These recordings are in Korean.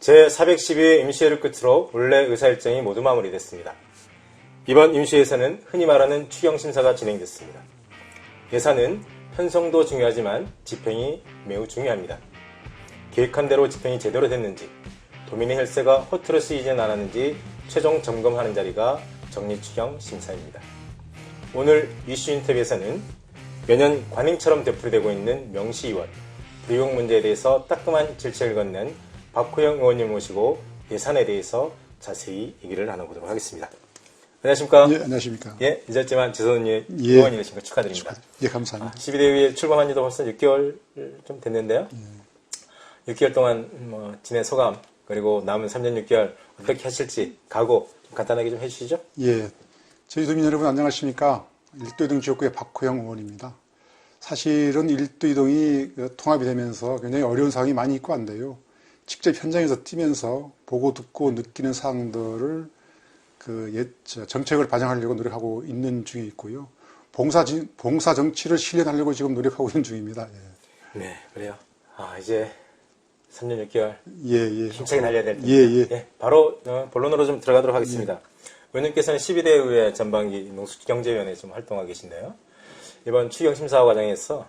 제412회 임시회를 끝으로 원래 의사일정이 모두 마무리됐습니다. 이번 임시회에서는 흔히 말하는 추경심사가 진행됐습니다. 예산은 편성도 중요하지만 집행이 매우 중요합니다. 계획한 대로 집행이 제대로 됐는지, 도민의 혈세가 허투루 쓰이진 않았는지 최종 점검하는 자리가 정리추경심사입니다. 오늘 이슈 인터뷰에서는 매년 관행처럼 되풀이되고 있는 명시 2월, 불이용 문제에 대해서 따끔한 질책을 건넨 박호영 의원님 모시고 예산에 대해서 자세히 얘기를 나눠보도록 하겠습니다. 안녕하십니까? 예, 안녕하십니까? 예, 늦었지만 지선 의원이 되신 거 축하드립니다. 예, 감사합니다. 12대위에 출범한 지도 벌써 6개월 좀 됐는데요. 6개월 동안 지낸 소감, 그리고 남은 3년 6개월 어떻게 하실지 각오 좀 간단하게 좀 해주시죠. 예, 저희 도민 여러분 안녕하십니까? 일도이동 지역구의 박호영 의원입니다. 사실은 일도이동이 통합이 되면서 굉장히 어려운 상황이 많이 있고 한데요. 직접 현장에서 뛰면서 보고 듣고 느끼는 사항들을 정책을 반영하려고 노력하고 있는 중에 있고요. 봉사 정치를 실현하려고 지금 노력하고 있는 중입니다. 예. 네, 그래요. 이제 3년 6개월 예. 힘차게 달려야 될 텐데 예. 바로 본론으로 좀 들어가도록 하겠습니다. 의원님께서는 12대의회 전반기 농수경제위원회 좀 활동하고 계신데요. 이번 추경심사 과정에서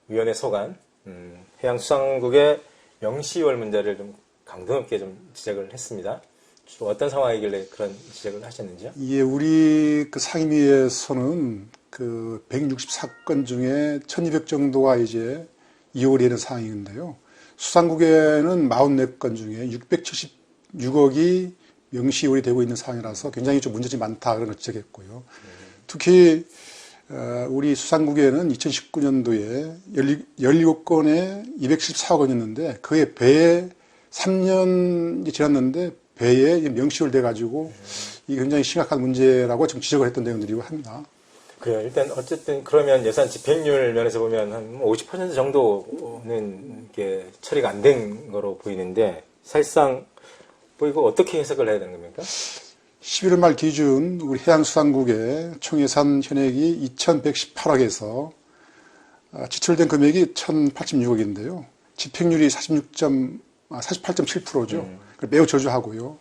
위원회 소관, 해양수산국의 명시월 문제를 좀 강도 높게 좀 지적을 했습니다. 주로 어떤 상황이길래 그런 지적을 하셨는지요? 예, 우리 상임위에서는 164건 중에 1200 정도가 이제 이월이 되는 상황인데요. 수산국에는 44건 중에 676억이 명시이월이 되고 있는 상황이라서 굉장히 좀 문제점이 많다 그런 걸 지적했고요. 특히 우리 수산국에는 2019년도에 17건에 214억 원이었는데 그에 배에 3년이 지났는데 배에 명시월 돼가지고 이게 굉장히 심각한 문제라고 지금 지적을 했던 내용들이고 합니다. 그래요. 일단 어쨌든 그러면 예산 집행률 면에서 보면 한 50% 정도는 이게 처리가 안 된 거로 보이는데 사실상 이거 어떻게 해석을 해야 되는 겁니까? 11월 말 기준 우리 해양수산국의 총예산 현액이 2,118억에서 지출된 금액이 1,086억인데요. 집행률이 48.7%죠. 매우 저조하고요.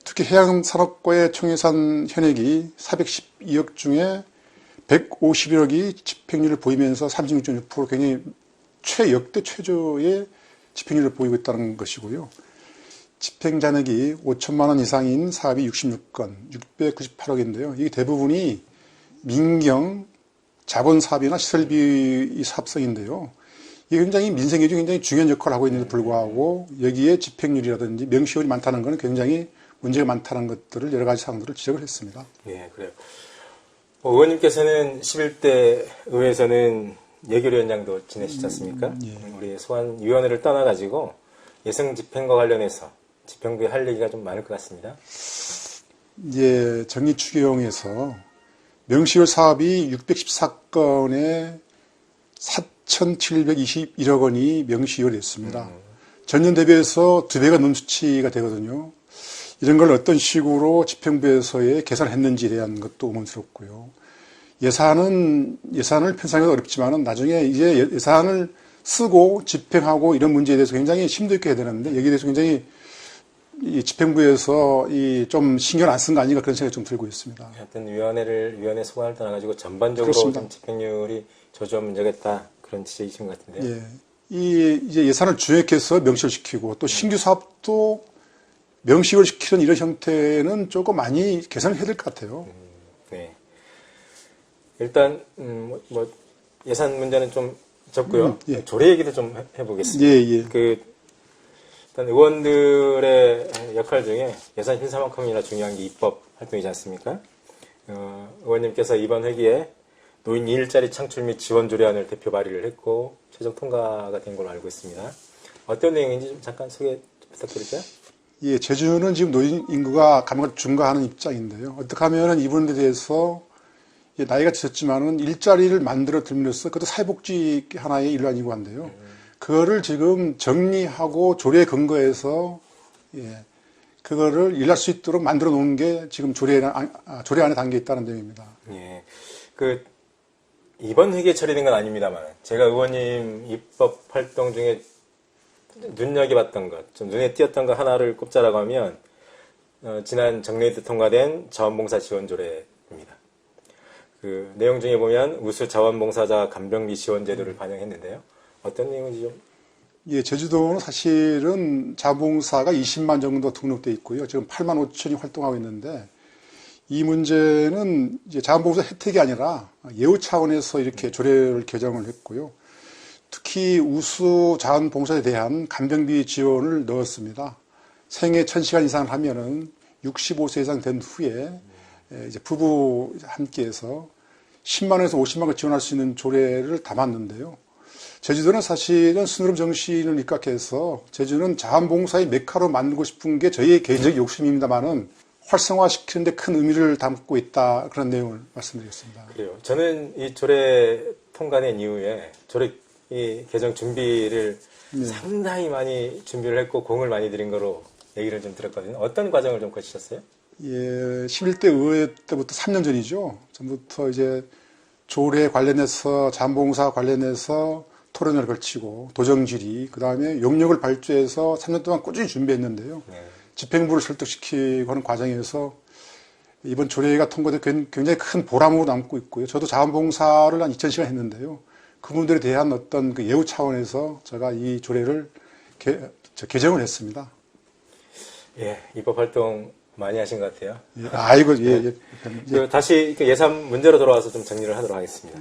특히 해양산업과의 총예산 현액이 412억 중에 151억이 집행률을 보이면서 36.6% 굉장히 역대 최저의 집행률을 보이고 있다는 것이고요. 집행 잔액이 5천만 원 이상인 사업이 66건, 698억인데요. 이게 대부분이 민경, 자본 사업이나 시설비 사업성인데요. 이게 굉장히 민생에 굉장히 중요한 역할을 하고 있는데도 불구하고 여기에 집행률이라든지 명시율이 많다는 것은 굉장히 문제가 많다는 것들을 여러 가지 사항들을 지적을 했습니다. 네, 그래요. 의원님께서는 11대 의회에서는 예결위원장도 지내시지 않습니까? 예. 우리 소환위원회를 떠나가지고 예성 집행과 관련해서 집행부에 할 얘기가 좀 많을 것 같습니다. 예, 정리추경에서 명시월 사업이 614건에 4,721억 원이 명시월이 됐습니다. 전년 대비해서 2배가 넘는 수치가 되거든요. 이런 걸 어떤 식으로 집행부에서의 계산을 했는지에 대한 것도 의문스럽고요. 예산을 편성하기가 어렵지만은 나중에 이제 예산을 쓰고 집행하고 이런 문제에 대해서 굉장히 심도 있게 해야 되는데 여기에 대해서 굉장히 이 집행부에서 좀 신경 안 쓴 거 아닌가 그런 생각이 좀 들고 있습니다. 하여튼 위원회 소관을 떠나가지고 전반적으로 좀 집행률이 저조한 문제가 있다 그런 지적이신 것 같은데요. 예. 이제 예산을 주액해서 명시시키고 또 신규 사업도 명시를 시키는 이런 형태는 조금 많이 개선을 해야 될 것 같아요. 네. 일단 예산 문제는 좀 접고요. 예. 조례 얘기도 좀 해보겠습니다. 예. 일단 의원들의 역할 중에 예산 심사만큼이나 중요한 게 입법 활동이지 않습니까? 의원님께서 이번 회기에 노인 일자리 창출 및 지원 조례안을 대표 발의를 했고 최종 통과가 된 걸로 알고 있습니다. 어떤 내용인지 좀 잠깐 소개 부탁드릴까요? 예, 제주는 지금 노인 인구가 가면 증가하는 입장인데요. 어떻게 하면은 이분에 대해서 나이가 드셨지만은 일자리를 만들어 드림으로써 그것도 사회복지 하나의 일환이고 한데요. 그거를 지금 정리하고 조례에 근거해서 그거를 일할 수 있도록 만들어 놓은 게 지금 조례 안에 담겨 있다는 내용입니다. 예. 이번 회기에 처리된 건 아닙니다만 제가 의원님 입법 활동 중에 눈여겨봤던 것, 좀 눈에 띄었던 것 하나를 꼽자라고 하면 지난 정례 때 통과된 자원봉사 지원조례입니다. 그 내용 중에 보면 우수 자원봉사자 간병비 지원 제도를 반영했는데요. 어떤 내용인지 좀. 예, 제주도는 사실은 자원봉사가 20만 정도 등록돼 있고요. 지금 8만 5천이 활동하고 있는데 이 문제는 이제 자원봉사 혜택이 아니라 예우 차원에서 이렇게 조례를 개정을 했고요. 특히 우수 자원봉사에 대한 간병비 지원을 넣었습니다. 생애 1000시간 이상을 하면은 65세 이상 된 후에 이제 부부 함께해서 10만 원에서 50만 원 지원할 수 있는 조례를 담았는데요. 제주도는 사실은 순으름 정신을 입각해서 제주는 자원봉사의 메카로 만들고 싶은 게 저희의 개인적 욕심입니다만은 활성화시키는데 큰 의미를 담고 있다, 그런 내용을 말씀드리겠습니다. 그래요. 저는 이 조례 통과된 이후에 조례 이 개정 준비를 상당히 많이 준비를 했고 공을 많이 들인 거로 얘기를 좀 들었거든요. 어떤 과정을 좀 거치셨어요? 예, 11대 의회 때부터 3년 전이죠. 전부터 이제 조례 관련해서 자원봉사 관련해서 토론회를 걸치고 도정질의, 그 다음에 용역을 발주해서 3년 동안 꾸준히 준비했는데요. 네. 집행부를 설득시키고 하는 과정에서 이번 조례가 통과돼 굉장히 큰 보람으로 남고 있고요. 저도 자원봉사를 한 2000시간 했는데요. 그분들에 대한 어떤 그 예우 차원에서 제가 이 조례를 개정을 했습니다. 예, 입법 활동 많이 하신 것 같아요. 예, 아이고, 예, 예. 그 다시 예산 문제로 돌아와서 좀 정리를 하도록 하겠습니다.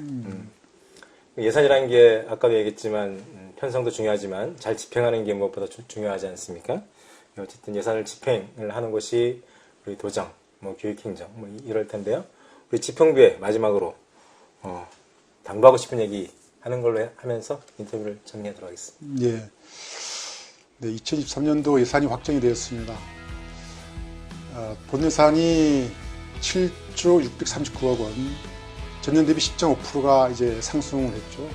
예산이라는 게 아까도 얘기했지만 편성도 중요하지만 잘 집행하는 게 무엇보다 중요하지 않습니까? 어쨌든 예산을 집행을 하는 것이 우리 도정, 뭐 교육행정, 뭐 이럴 텐데요. 우리 집행부에 마지막으로 당부하고 싶은 얘기 하는 걸로 하면서 인터뷰를 정리하도록 하겠습니다. 예. 네, 2023년도 예산이 확정이 되었습니다. 본 예산이 7조 639억 원, 전년 대비 10.5%가 이제 상승을 했죠.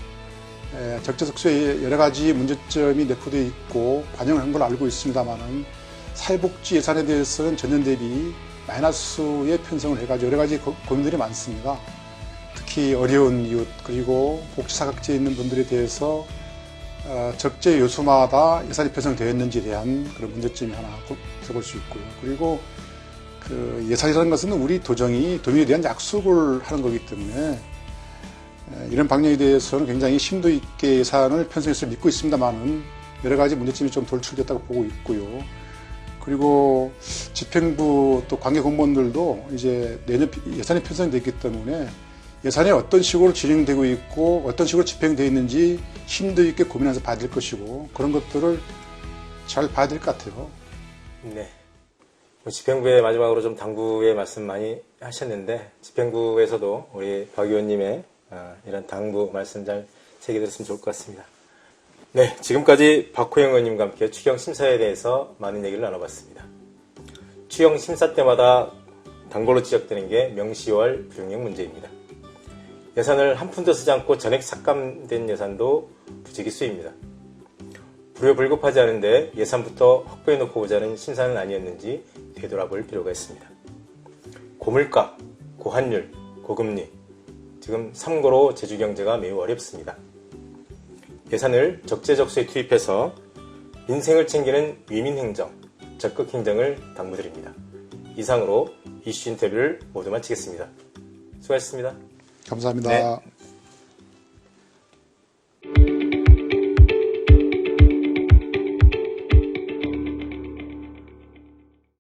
적재적소에 여러 가지 문제점이 내포되어 있고 반영을 한 걸로 알고 있습니다만은 사회복지 예산에 대해서는 전년 대비 마이너스에 편성을 해가지고 여러 가지 고민들이 많습니다. 특히 어려운 이웃 그리고 복지사각지에 있는 분들에 대해서 적재 요소마다 예산이 편성되어 있는지에 대한 그런 문제점이 하나 볼 수 있고요. 그리고 그 예산이라는 것은 우리 도정이 도민에 대한 약속을 하는 거기 때문에 이런 방향에 대해서는 굉장히 심도 있게 예산을 편성해서 믿고 있습니다만은 여러 가지 문제점이 좀 돌출됐다고 보고 있고요. 그리고 집행부 또 관계 공무원들도 이제 내년 예산이 편성됐기 때문에 예산이 어떤 식으로 진행되고 있고 어떤 식으로 집행되어 있는지 심도 있게 고민해서 봐야 될 것이고 그런 것들을 잘 봐야 될 것 같아요. 네. 집행부의 마지막으로 좀 당부의 말씀 많이 하셨는데 집행부에서도 우리 박 의원님의 이런 당부 말씀 잘 새겨들었으면 좋을 것 같습니다. 네, 지금까지 박호영 의원님과 함께 추경 심사에 대해서 많은 얘기를 나눠봤습니다. 추경 심사 때마다 단골로 지적되는 게 명시월 불용역 문제입니다. 예산을 한 푼도 쓰지 않고 전액 삭감된 예산도 부지기수입니다. 불효불급하지 않은데 예산부터 확보해놓고 오자는 심사는 아니었는지 되돌아볼 필요가 있습니다. 고물가, 고환율, 고금리, 지금 삼고로 제주 경제가 매우 어렵습니다. 예산을 적재적소에 투입해서 민생을 챙기는 위민행정, 적극행정을 당부드립니다. 이상으로 이슈 인터뷰를 모두 마치겠습니다. 수고하셨습니다. 감사합니다. 네.